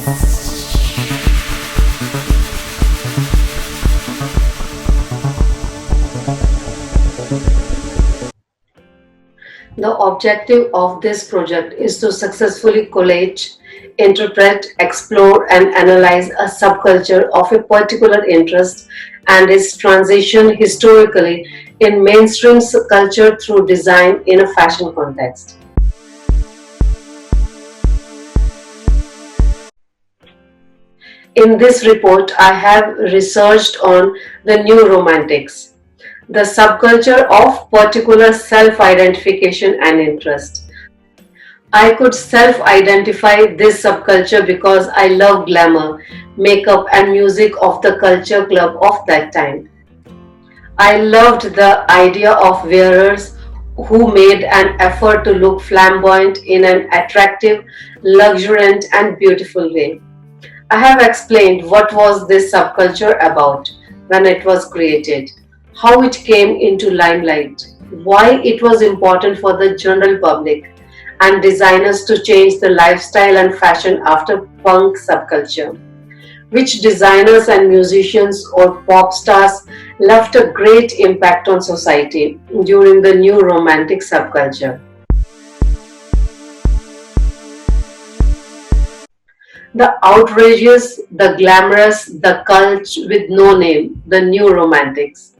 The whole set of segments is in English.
The objective of this project is to successfully collate, interpret, explore, and analyze a subculture of a particular interest and its transition historically in mainstream culture through design in a fashion context. In this report, I have researched on the New Romantics, the subculture of particular self-identification and interest. I could self-identify this subculture because I love glamour, makeup and music of the culture club of that time. I loved the idea of wearers who made an effort to look flamboyant in an attractive, luxuriant and beautiful way. I have explained what was this subculture about when it was created, how it came into limelight, why it was important for the general public and designers to change the lifestyle and fashion after punk subculture, which designers and musicians or pop stars left a great impact on society during the new romantic subculture. The outrageous, the glamorous, the cult with no name, the new romantics.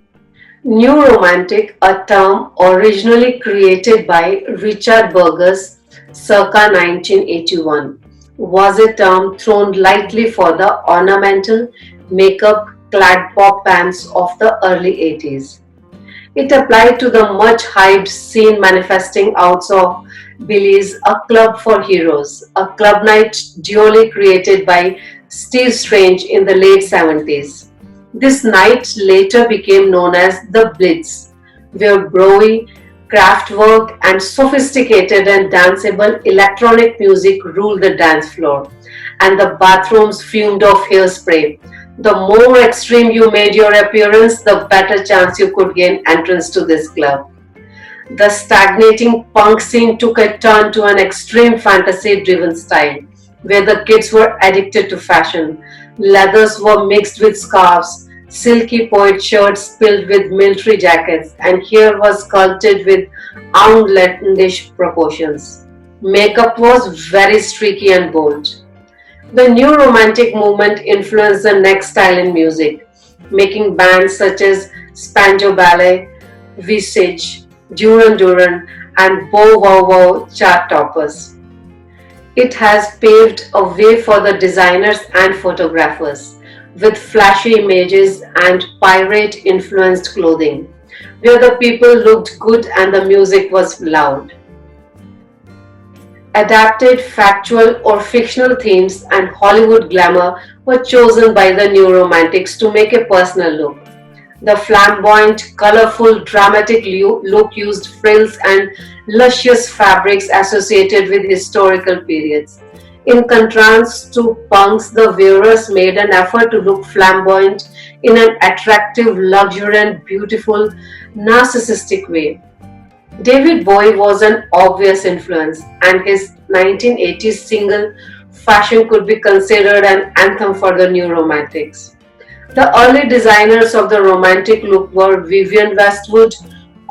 New Romantic, a term originally created by Richard Burgess circa 1981, was a term thrown lightly for the ornamental, makeup-clad pop bands of the early 80s. It applied to the much-hyped scene manifesting out of Billy's A Club for Heroes, a club night duly created by Steve Strange in the late 70s. This night later became known as the Blitz, where broy, craftwork, and sophisticated and danceable electronic music ruled the dance floor, and the bathrooms fumed of hairspray. The more extreme you made your appearance, the better chance you could gain entrance to this club. The stagnating punk scene took a turn to an extreme fantasy-driven style, where the kids were addicted to fashion. Leathers were mixed with scarves, silky poet shirts filled with military jackets, and hair was sculpted with outlandish proportions. Makeup was very streaky and bold. The new romantic movement influenced the next style in music, making bands such as Spanjo Ballet, Visage, Duran Duran, and Bow Wow Wow chart toppers. It has paved a way for the designers and photographers with flashy images and pirate-influenced clothing, where the people looked good and the music was loud. Adapted factual or fictional themes and Hollywood glamour were chosen by the new romantics to make a personal look. The flamboyant, colorful, dramatic look used frills and luscious fabrics associated with historical periods. In contrast to punks, the wearers made an effort to look flamboyant in an attractive, luxuriant, beautiful, narcissistic way. David Bowie was an obvious influence, and his 1980s single Fashion could be considered an anthem for the new romantics. The early designers of the romantic look were Vivienne Westwood,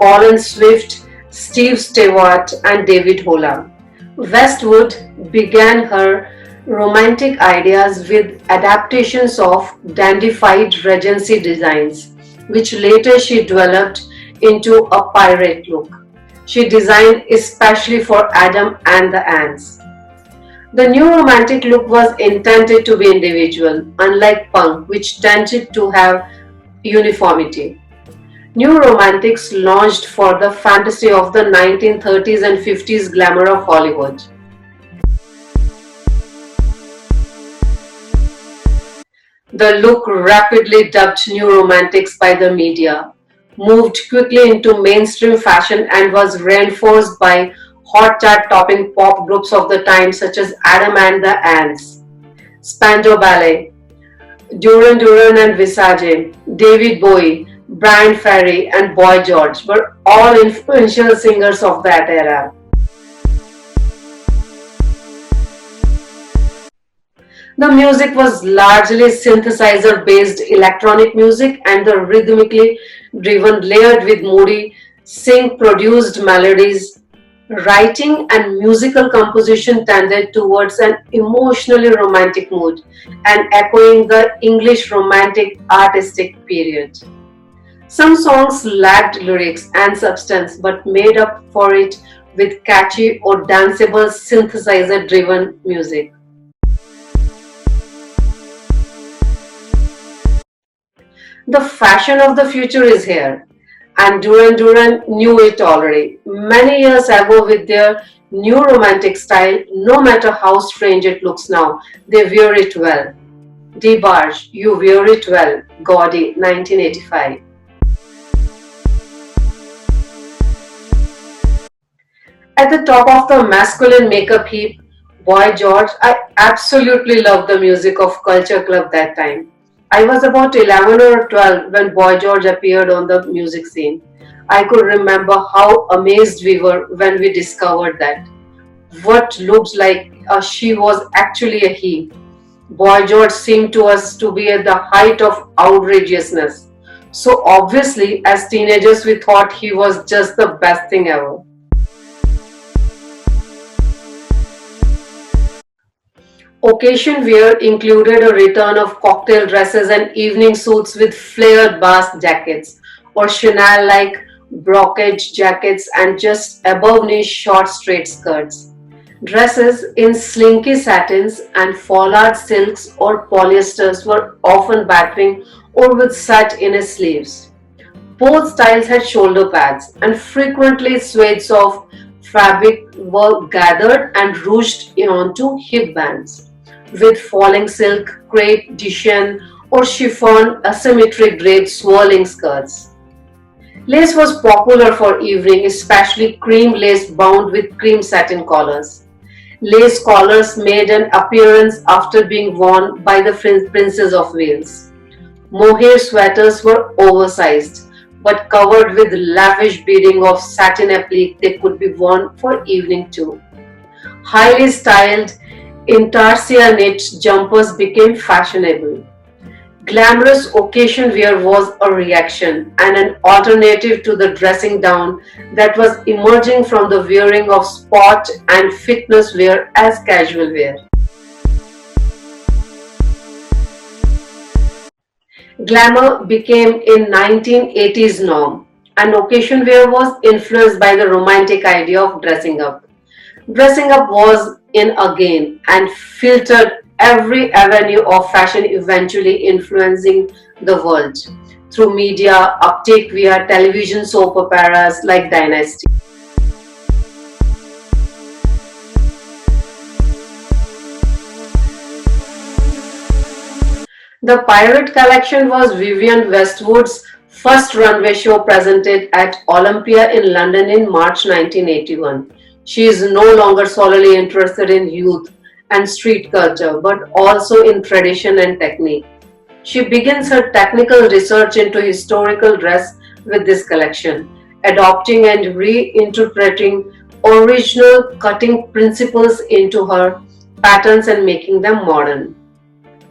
Colin Swift, Steve Stewart, and David Hola. Westwood began her romantic ideas with adaptations of dandified Regency designs, which later she developed into a pirate look. She designed especially for Adam and the Ants. The new romantic look was intended to be individual, unlike punk, which tended to have uniformity. New romantics launched for the fantasy of the 1930s and 50s glamour of Hollywood. The look, rapidly dubbed New Romantics by the media, moved quickly into mainstream fashion and was reinforced by hot chart-topping pop groups of the time such as Adam and the Ants, Spandau Ballet, Duran Duran and Visage, David Bowie, Brian Ferry and Boy George were all influential singers of that era. The music was largely synthesizer based electronic music and the rhythmically driven layered with moody sync produced melodies. Writing and musical composition tended towards an emotionally romantic mood and echoing the English Romantic artistic period. Some songs lacked lyrics and substance but made up for it with catchy or danceable synthesizer driven music. The fashion of the future is here, and Duran Duran knew it already. Many years ago, with their new romantic style, no matter how strange it looks now, they wear it well. DeBarge, you wear it well. Gaudy, 1985. At the top of the masculine makeup heap, Boy George, I absolutely loved the music of Culture Club that time. I was about 11 or 12 when Boy George appeared on the music scene. I could remember how amazed we were when we discovered that what looked like a she was actually a he. Boy George seemed to us to be at the height of outrageousness. So obviously, as teenagers, we thought he was just the best thing ever. Occasion wear included a return of cocktail dresses and evening suits with flared basque jackets, or Chanel like brocage jackets and just above knee short straight skirts. Dresses in slinky satins and foulard silks or polyesters were often battering or with sat in his sleeves. Both styles had shoulder pads, and frequently swathes of fabric were gathered and ruched onto hip bands. With falling silk, crepe, de chine, or chiffon asymmetric draped swirling skirts. Lace was popular for evening, especially cream lace bound with cream satin collars. Lace collars made an appearance after being worn by the princes of Wales. Mohair sweaters were oversized, but covered with lavish beading of satin applique they could be worn for evening too. Highly styled intarsia knit jumpers became fashionable. Glamorous occasion wear was a reaction and an alternative to the dressing down that was emerging from the wearing of sport and fitness wear as casual wear. Glamour became in 1980s norm, and occasion wear was influenced by the romantic idea of dressing up. Dressing up was in again and filtered every avenue of fashion, eventually influencing the world through media uptake via television soap operas like Dynasty. The Pirate collection was Vivienne Westwood's first runway show presented at Olympia in London in March 1981. She is no longer solely interested in youth and street culture, but also in tradition and technique. She begins her technical research into historical dress with this collection, adopting and reinterpreting original cutting principles into her patterns and making them modern.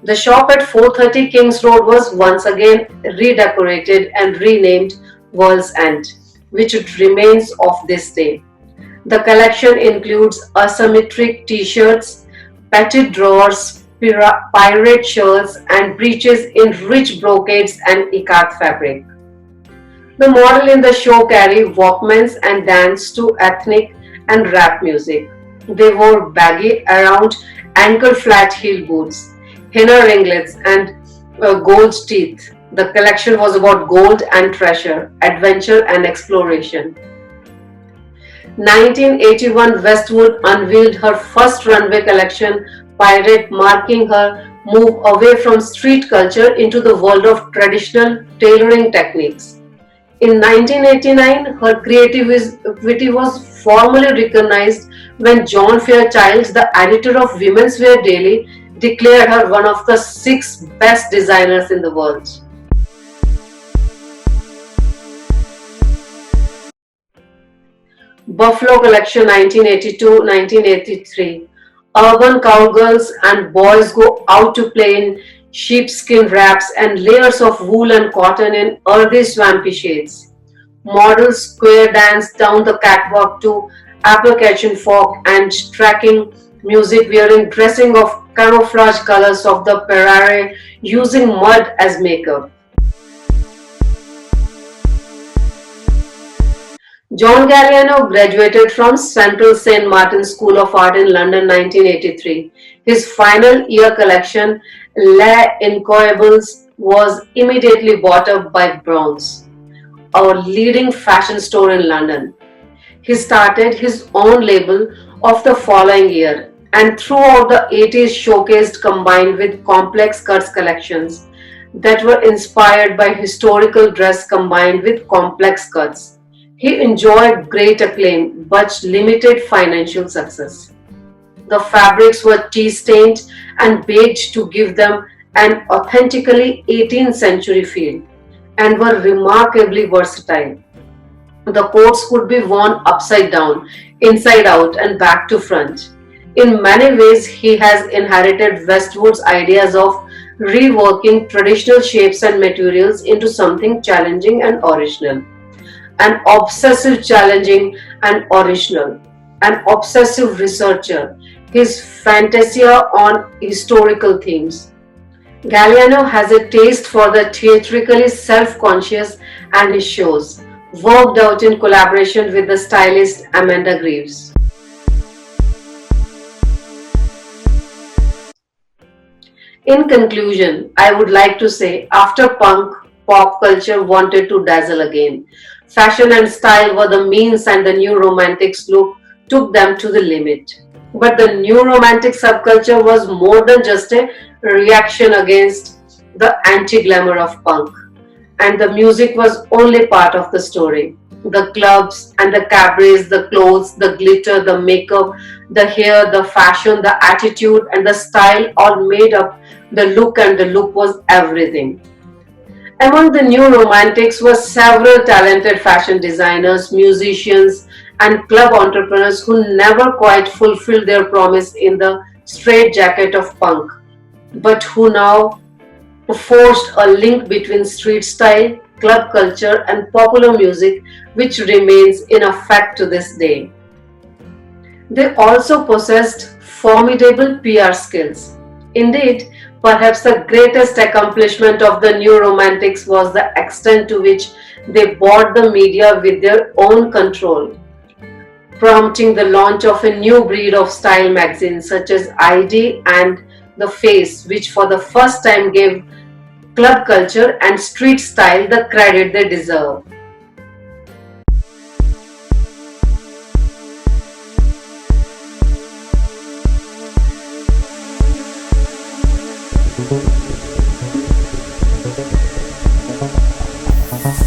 The shop at 430 Kings Road was once again redecorated and renamed World's End, which it remains of this day. The collection includes asymmetric t-shirts, petite drawers, pirate shirts, and breeches in rich brocades and ikat fabric. The model in the show carry Walkmans and danced to ethnic and rap music. They wore baggy around ankle flat heel boots, henna ringlets, and gold teeth. The collection was about gold and treasure, adventure and exploration. 1981 Westwood unveiled her first runway collection, Pirate, marking her move away from street culture into the world of traditional tailoring techniques. In 1989, her creativity was formally recognized when John Fairchild, the editor of Women's Wear Daily, declared her one of the 6 best designers in the world. Buffalo Collection 1982-1983. Urban cowgirls and boys go out to play in sheepskin wraps and layers of wool and cotton in earthy swampy shades. Models square dance down the catwalk to apple catching folk and tracking music wearing dressing of camouflage colors of the Perare using mud as makeup. John Galliano graduated from Central Saint Martin's School of Art in London 1983. His final year collection, Les Incoyables, was immediately bought up by Bronze, a leading fashion store in London. He started his own label of the following year and throughout the 80s showcased combined with complex cuts collections that were inspired by historical dress combined with complex cuts. He enjoyed great acclaim but limited financial success. The fabrics were tea stained and baked to give them an authentically 18th century feel and were remarkably versatile. The coats could be worn upside down, inside out, and back to front. In many ways, he has inherited Westwood's ideas of reworking traditional shapes and materials into something challenging and original. An obsessive challenging and original, an obsessive researcher, his fantasia on historical themes. Galliano has a taste for the theatrically self-conscious and his shows, worked out in collaboration with the stylist Amanda Greaves. In conclusion, I would like to say after punk, pop culture wanted to dazzle again. Fashion and style were the means and the new romantics look took them to the limit. But the new romantic subculture was more than just a reaction against the anti-glamour of punk. And the music was only part of the story. The clubs and the cabarets, the clothes, the glitter, the makeup, the hair, the fashion, the attitude, and the style all made up the look, and the look was everything. Among the new romantics were several talented fashion designers, musicians, and club entrepreneurs who never quite fulfilled their promise in the straitjacket of punk, but who now forged a link between street style, club culture, and popular music, which remains in effect to this day. They also possessed formidable PR skills. Indeed, perhaps the greatest accomplishment of the new romantics was the extent to which they bought the media with their own control, prompting the launch of a new breed of style magazines such as ID and The Face, which for the first time gave club culture and street style the credit they deserve.